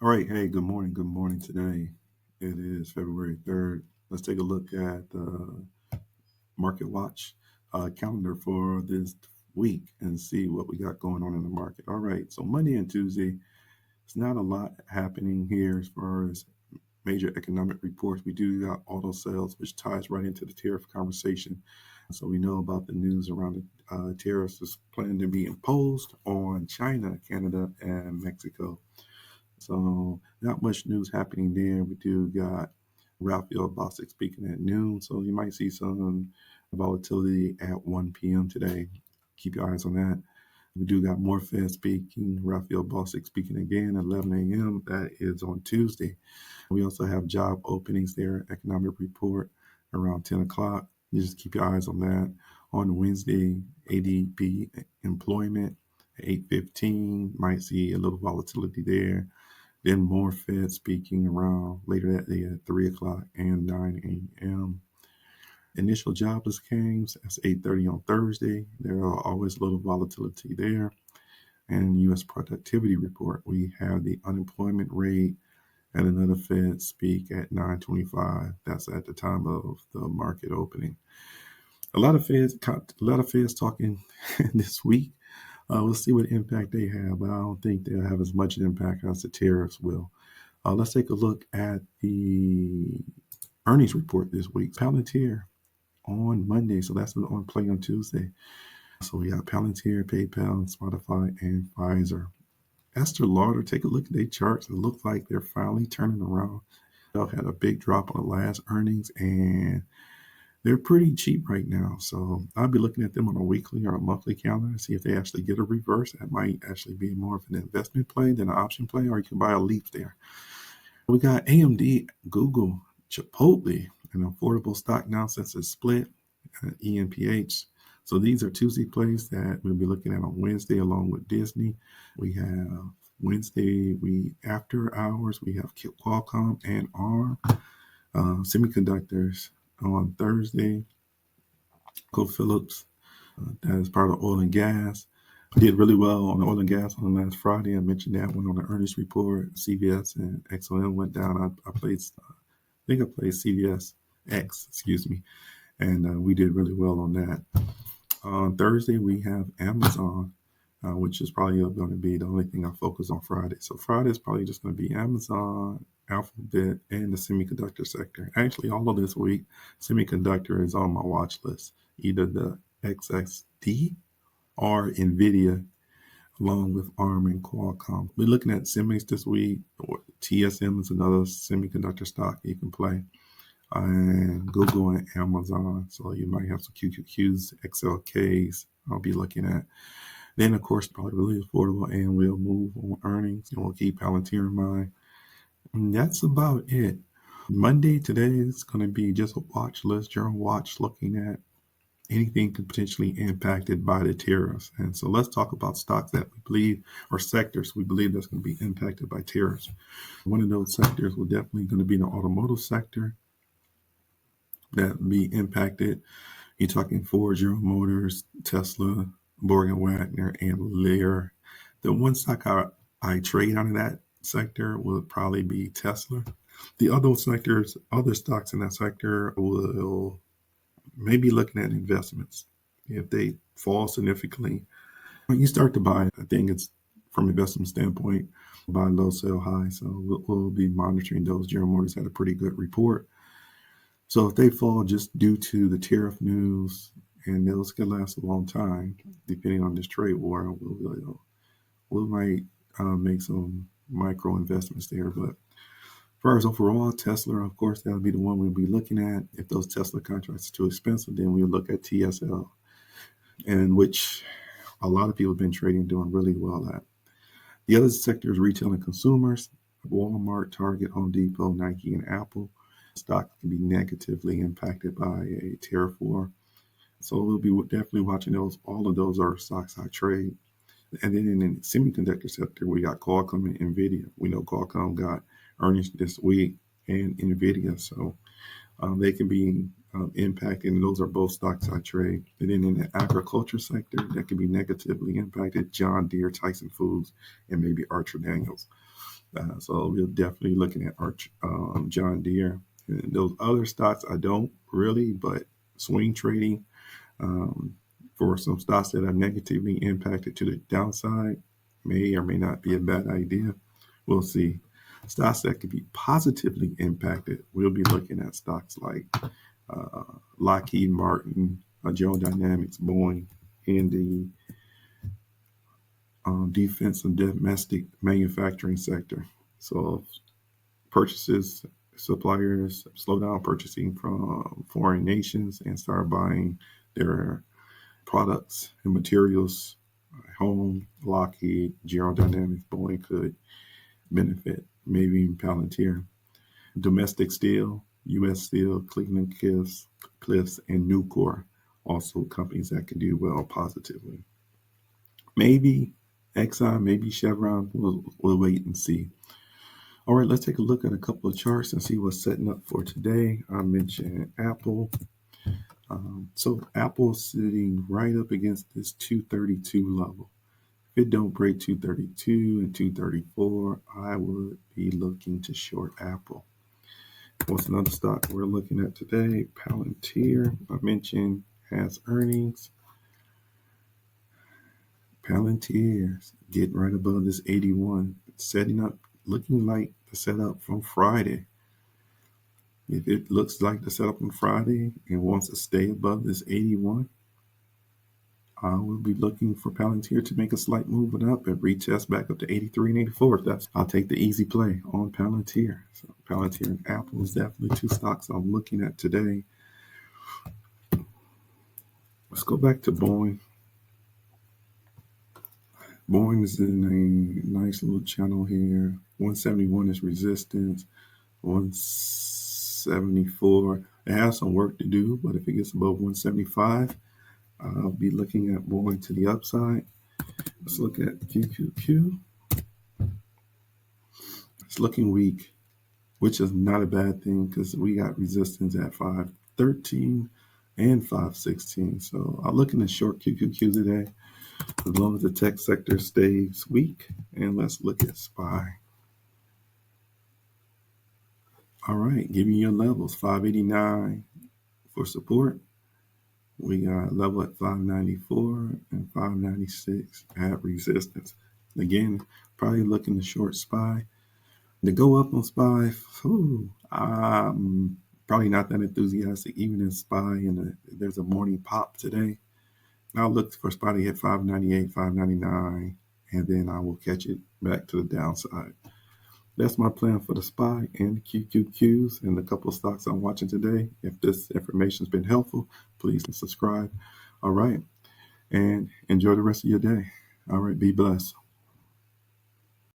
All right. Hey, good morning. Good morning today. It is February 3rd. Let's take a look at the Market Watch calendar for this week and see what we got going on in the market. All right. So Monday and Tuesday, it's not a lot happening here as far as major economic reports. We do got auto sales, which ties right into the tariff conversation. So we know about the news around the tariffs is planning to be imposed on China, Canada, and Mexico. So not much news happening there. We do got Raphael Bostic speaking at noon, so you might see some volatility at 1 p.m. today. Keep your eyes on that. We do got more Fed speaking, Raphael Bostic speaking again at 11 a.m. That is on Tuesday. We also have job openings there, economic report around 10 o'clock. You just keep your eyes on that. On Wednesday, ADP employment at 8:15. Might see a little volatility there. Then more Fed speaking around later that day at 3 o'clock and 9 a.m. Initial jobless claims, that's 8:30 on Thursday. There are always a little volatility there. And U.S. productivity report, we have the unemployment rate and another Fed speak at 9:25. That's at the time of the market opening. A lot of Feds talking this week. We'll see what impact they have, but I don't think they'll have as much impact as the tariffs will. Let's take a look at the earnings report this week. Palantir on Monday, so that's on play on Tuesday. So we got Palantir, PayPal, Spotify, and Pfizer. Esther Lauder, take a look at their charts. It looks like they're finally turning around. They had a big drop on the last earnings, and they're pretty cheap right now. So I'll be looking at them on a weekly or a monthly calendar to see if they actually get a reverse. That might actually be more of an investment play than an option play, or you can buy a leap there. We got AMD, Google, Chipotle, an affordable stock now since it's split, ENPH. So these are Tuesday plays that we'll be looking at on Wednesday along with Disney. We have Wednesday, after hours, we have Qualcomm and ARM. Semiconductors on Thursday, ConocoPhillips, that is part of oil and gas. Did really well on the oil and gas on last Friday. I mentioned that one on the earnings report. CVS and XOM went down. I played CVS X, and we did really well on that. On Thursday, we have Amazon, which is probably going to be the only thing I focus on Friday. So Friday is probably just going to be Amazon, Alphabet, and the semiconductor sector. Actually, all of this week, semiconductor is on my watch list, either the XXD or NVIDIA, along with ARM and Qualcomm. We're looking at semis this week. TSM is another semiconductor stock you can play. And Google and Amazon. So you might have some QQQs, XLKs I'll be looking at. Then, of course, probably really affordable, and we'll move on earnings, and we'll keep Palantir in mind. And that's about it. Monday today is going to be just a watch list, general watch, looking at anything could potentially impacted by the tariffs. And so let's talk about stocks that we believe, or sectors we believe that's going to be impacted by tariffs. One of those sectors will definitely going to be the automotive sector that be impacted. You're talking Ford, General Motors, Tesla, Morgan Wagner, and Lear. The one stock I trade out of that sector will probably be Tesla. The other stocks in that sector will maybe looking at investments. If they fall significantly, when you start to buy, I think it's from investment standpoint, buy low, sell high. So we'll be monitoring those. General Motors had a pretty good report. So if they fall just due to the tariff news, and those can last a long time, depending on this trade war, we might make some micro investments there. But as far as overall, Tesla, of course, that'll be the one we'll be looking at. If those Tesla contracts are too expensive, then we'll look at TSL, and which a lot of people have been trading, doing really well at. The other sector is retail and consumers, Walmart, Target, Home Depot, Nike, and Apple. Stock can be negatively impacted by a tariff war. So we'll be definitely watching those. All of those are stocks I trade. And then in the semiconductor sector, we got Qualcomm and NVIDIA. We know Qualcomm got earnings this week, and NVIDIA. So they can be impacted, and those are both stocks I trade. And then in the agriculture sector, that can be negatively impacted, John Deere, Tyson Foods, and maybe Archer Daniels. So we're definitely looking at John Deere. And those other stocks, I don't really, but swing trading um, for some stocks that are negatively impacted to the downside may or may not be a bad idea. We'll see. Stocks that could be positively impacted, we'll be looking at stocks like Lockheed Martin, General Dynamics, Boeing, in the defense and domestic manufacturing sector. So purchases, suppliers slow down purchasing from foreign nations and start buying their products and materials at home. Lockheed, General Dynamics, Boeing could benefit, maybe even Palantir. Domestic steel, U.S. Steel, Cleveland Cliffs, and Nucor, also companies that can do well positively. Maybe Exxon, maybe Chevron. We'll wait and see. All right, let's take a look at a couple of charts and see what's setting up for today. I mentioned Apple. So Apple's sitting right up against this 232 level. If it don't break 232 and 234, I would be looking to short Apple. What's another stock we're looking at today? Palantir, I mentioned, has earnings. Palantir getting right above this 81, setting up, looking like the setup from Friday. If it looks like the setup on Friday and wants to stay above this 81, I will be looking for Palantir to make a slight movement up and retest back up to 83 and 84. I'll take the easy play on Palantir. So Palantir and Apple is definitely two stocks I'm looking at today. Let's go back to Boeing. Boeing is in a nice little channel here. 171 is resistance. 174. It has some work to do, but if it gets above 175, I'll be looking at Boeing to the upside. Let's look at QQQ. It's looking weak, which is not a bad thing because we got resistance at 513 and 516. So I'm looking at short QQQ today, as long as the tech sector stays weak. And let's look at SPY. All right, give me your levels. 589 for support. We got level at 594 and 596 at resistance. Again, probably looking to short SPY. To go up on SPY, I'm probably not that enthusiastic, even in SPY. And there's a morning pop today. I'll look for SPY to hit 598, 599, and then I will catch it back to the downside. That's my plan for the SPY and the QQQs and a couple of stocks I'm watching today. If this information has been helpful, please subscribe. All right. And enjoy the rest of your day. All right. Be blessed.